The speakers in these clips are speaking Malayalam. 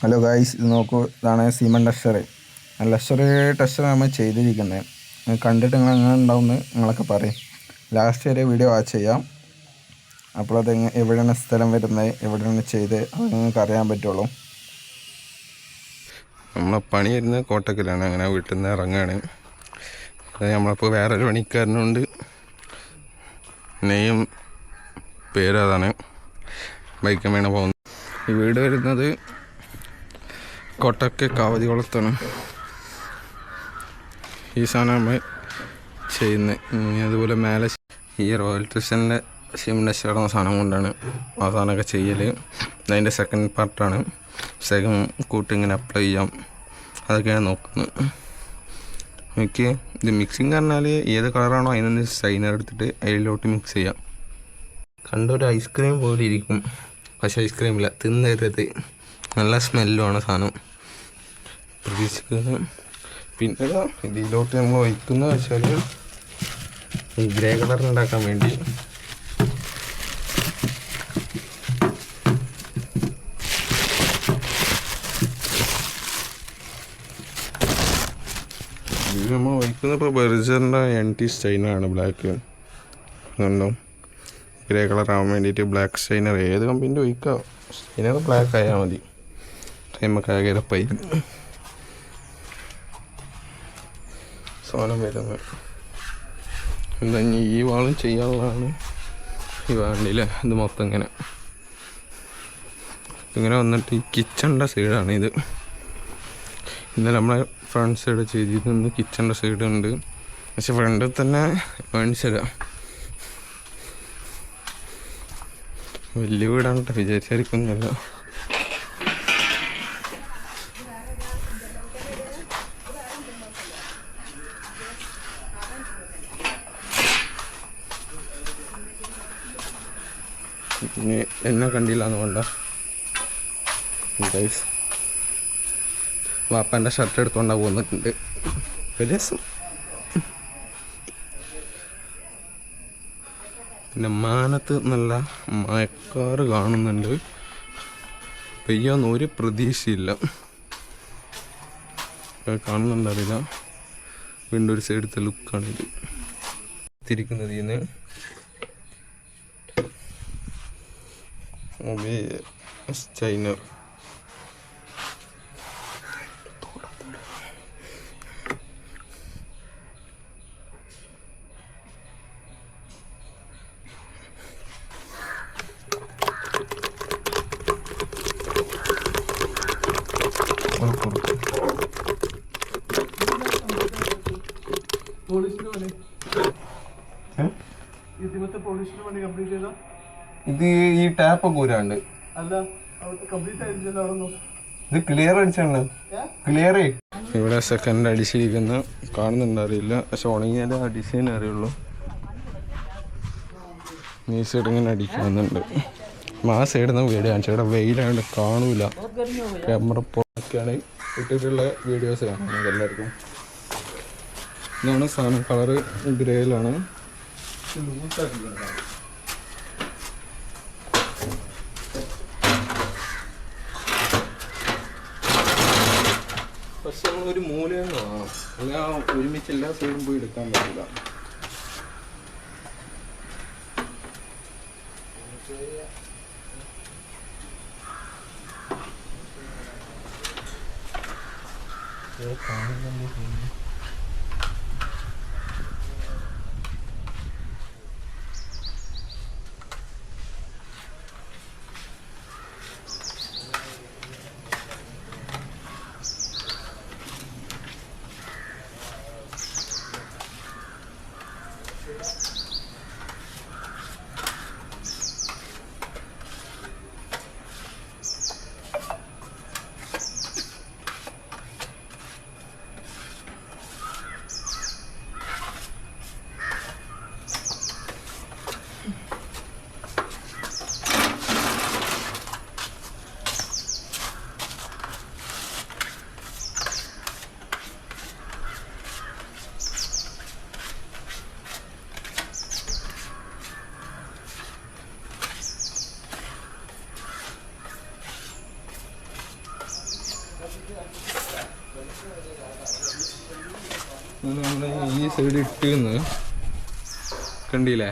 ഹലോ ഗായ്സ്, ഇത് നോക്കൂ. ഇതാണ് സിമൻ ടെസ്റ്റർ. ടെസ്റ്റർ നമ്മൾ ചെയ്തിരിക്കുന്നത്. കണ്ടിട്ട് നിങ്ങൾ എങ്ങനെ ഉണ്ടാവുമെന്ന് നിങ്ങളൊക്കെ പറയും. ലാസ്റ്റ് വരെ വീഡിയോ വാച്ച് ചെയ്യാം. അപ്പോൾ അത് എവിടെയാണ് സ്ഥലം വരുന്നത്, എവിടെയാണ് ചെയ്ത്, അത് നിങ്ങൾക്ക് അറിയാൻ പറ്റുള്ളൂ. നമ്മളെ പണി വരുന്നത് കോട്ടക്കലാണ്. അങ്ങനെ വീട്ടിൽ നിന്ന് ഇറങ്ങുകയാണ്. നമ്മളിപ്പോൾ വേറൊരു പണിക്കാരനുണ്ട്. നെയ്യും പേരതാണ്. ബൈക്കും വേണം പോകുന്നത്. ഈ വീട് വരുന്നത് കോട്ടക്ക കാവതികുളത്താണ്. ഈ സാധനം നമ്മൾ ചെയ്യുന്നത്. അതുപോലെ മേലെ ഈ റോയൽ ട്രിഷനിലെ സിമൻറ്റ് കിടന്ന സാധനം കൊണ്ടാണ് ആ സാധനമൊക്കെ ചെയ്യൽ. അതിൻ്റെ സെക്കൻഡ് പാർട്ടാണ്. സെക്കൻഡ് കൂട്ടി ഇങ്ങനെ അപ്ലൈ ചെയ്യാം, അതൊക്കെയാണ് നോക്കുന്നത്. എനിക്ക് ഇത് മിക്സിങ് പറഞ്ഞാൽ ഏത് കളറാണോ അതിനൊന്ന് ഷൈനർ എടുത്തിട്ട് അതിലോട്ട് മിക്സ് ചെയ്യാം. കണ്ടൊരു ഐസ്ക്രീം പോലെ ഇരിക്കും, പക്ഷേ ഐസ്ക്രീമില്ല. തിന്നരുത്, നല്ല സ്മെല്ലുമാണ് സാധനം. പ്രതീക്ഷിക്കുന്നത്. പിന്നെ ഇതിലോട്ട് നമ്മൾ ഒഴിക്കുന്ന വെച്ചാൽ ഈ ഗ്രേ കളർ ഉണ്ടാക്കാൻ വേണ്ടി ഇത് നമ്മൾ ഒഴിക്കുന്നത് ഇപ്പോൾ ബെർജറിൻ്റെ NT സ്റ്റൈനാണ്. ബ്ലാക്ക് അതുകൊണ്ടോ ഗ്രേ കളർ ആവാൻ വേണ്ടിയിട്ട് ബ്ലാക്ക് സ്റ്റൈനർ ഏത് കമ്പനീൻ്റെ ഒഴിക്കാം. സ്റ്റൈനർ ബ്ലാക്ക് ആയാൽ മതി. ടൈമൊക്കെ സാധനം വരുന്നത്. എന്താ ഈ വാളും ചെയ്യാനുള്ളതാണ്. ഈ വാണ്ടില്ലേ ഇത് മൊത്തം ഇങ്ങനെ വന്നിട്ട് ഈ കിച്ചണിൻ്റെ സൈഡാണ് ഇത്. ഇന്നലെ നമ്മളെ ഫ്രണ്ട് സൈഡ് ചെയ്തിരുന്നത് കിച്ചണിൻ്റെ സൈഡ് ഉണ്ട്. പക്ഷെ ഫ്രണ്ടിൽ തന്നെ മേടിച്ചിടാം. വലിയ വീടാണ് വിചാരിച്ചായിരിക്കുന്നില്ല. ഇനി എന്നെ കണ്ടില്ല എന്നുകൊണ്ട ഗൈസ്. വാപ്പൻ്റെ ഷർട്ട് എടുത്തുകൊണ്ടാണ് പോകുന്നുണ്ട്. രസം. പിന്നെ മാനത്ത് നല്ല മഴക്കാറ് കാണുന്നുണ്ട്. പെയ്യാന്ന് ഒരു പ്രതീക്ഷയില്ല. കാണുന്നുണ്ടറിയില്ല. വീണ്ടും ഒരു സൈഡത്തെ ലുക്കാണിത്. തിരിക്കുന്നത് ഇതിന് ചൈന ഇത് ഈ ടാപ്പ് കൂരാണ്ട് ഇത് ക്ലിയർ അടിച്ചാണ്. ക്ലിയർ ഇവിടെ സെക്കൻഡ് അടിച്ചിരിക്കുന്ന കാണുന്നുണ്ടറിയില്ല. പക്ഷെ ഉണങ്ങിയാലേ ആ ഡിസൈൻ അറിയുള്ളൂ. ഈ സൈഡ് ഇങ്ങനെ അടിക്കുന്നുണ്ട്. ആ സൈഡിൽ നിന്ന് വീഡിയോ കാണിച്ചു. ഇവിടെ വെയിലാണ്ട് കാണൂല. ക്യാമറ പോക്കെയാണ് ഇട്ടിട്ടുള്ള വീഡിയോസ് കാണുന്നത് എല്ലാവർക്കും. ഇതാണ് സാധനം. കളറ് ഗ്രേയിലാണ്. പക്ഷെ നമ്മളൊരു മൂലയിൽ നിന്ന് വേണം. അല്ലെങ്കിൽ ഒരുമിച്ച് എല്ലാ സൈഡും പോയി എടുക്കാൻ പറ്റില്ല. നമ്മൾ ഈ സൈഡ് ഇട്ടിരുന്ന് കണ്ടില്ലേ,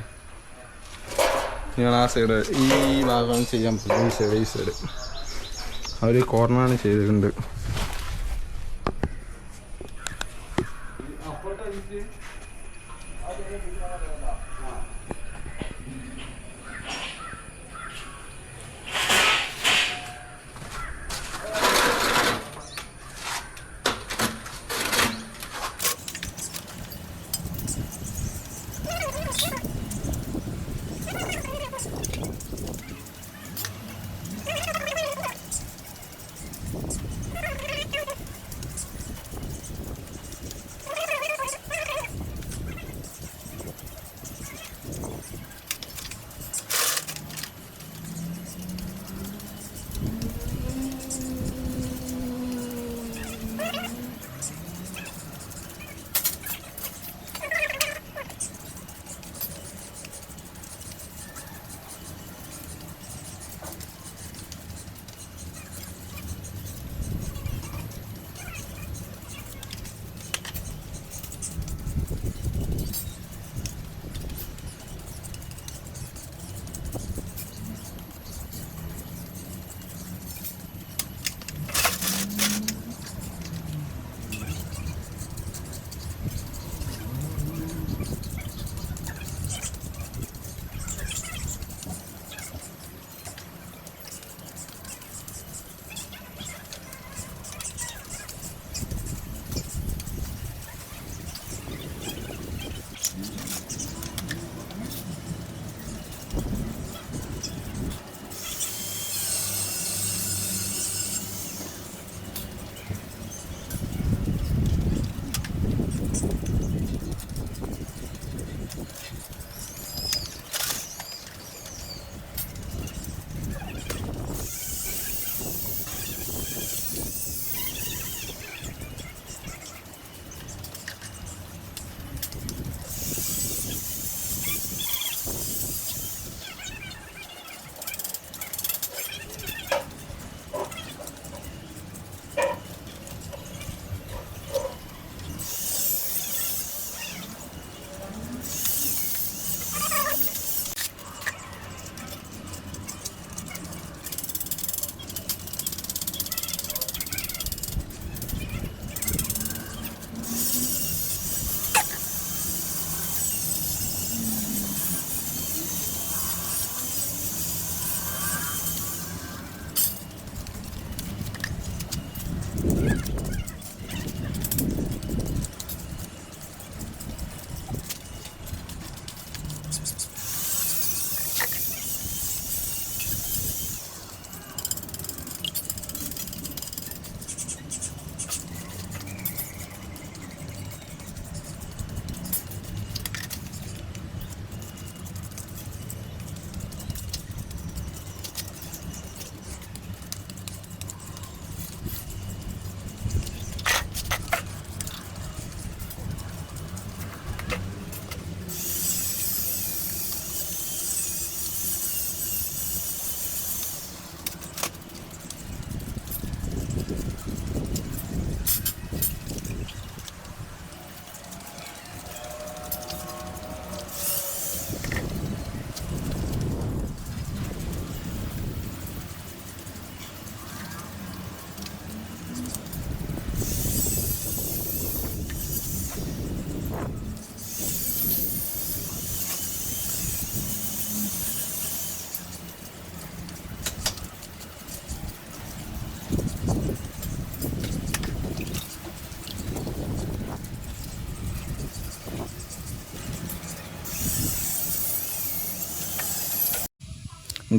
നിങ്ങൾ ആ സൈഡ് ഈ ഭാഗമാണ് ചെയ്യാൻ പറ്റും. ഈ സൈഡ് അവർ കോർണറാണ് ചെയ്തിട്ടുണ്ട്.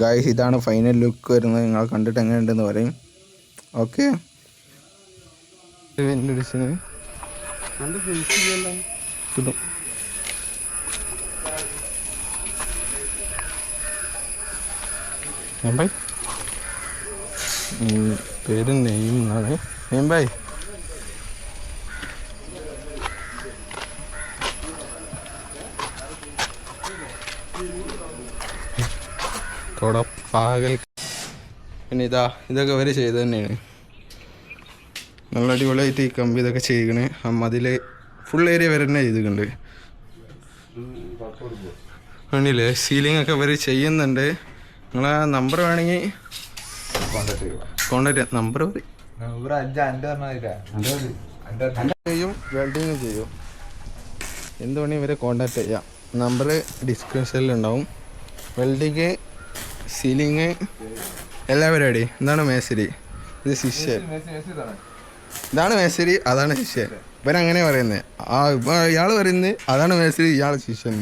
ഗായ്സ്, ഇതാണ് ഫൈനൽ ലുക്ക് വരുന്നത്. നിങ്ങൾ കണ്ടിട്ട് എങ്ങനെയുണ്ടെന്ന് പറയും. ഓക്കെ, പേര് നെയ്യും എന്നാണ്. നെയ്യമ്പായി പാകൽ. പിന്നെ ഇതൊക്കെ അവർ ചെയ്ത് തന്നെയാണ്. നല്ല അടിപൊളിയായിട്ട് ഈ കമ്പി ഇതൊക്കെ ചെയ്യണേ. അതിൽ ഫുൾ ഏരിയ വരെ തന്നെ ചെയ്തിട്ടുണ്ട്. വേണ്ടിയില്ലേ സീലിംഗ് ഒക്കെ ഇവർ ചെയ്യുന്നുണ്ട്. നിങ്ങളെ നമ്പർ വേണമെങ്കിൽ കോണ്ടാക്ട് ചെയ്യാം. നമ്പർ ചെയ്യും, വെൽഡിങ് ചെയ്യും, എന്ത് വേണമെങ്കിൽ ഇവരെ കോണ്ടാക്ട് ചെയ്യാം. നമ്പർ ഡിസ്ക്രിപ്ഷനിലുണ്ടാവും. വെൽഡിങ്, സീലിങ് എല്ലാ പരിപാടി. എന്താണ് മേശരി, ഇത് ശിഷ്യൻ, ഇതാണ് മേശരി, അതാണ് ശിഷ്യൻ. ഇവരങ്ങനെ പറയുന്നത്. ഇയാൾ പറയുന്നത് അതാണ് മേശരി, ഇയാൾ ശിഷ്യൻ.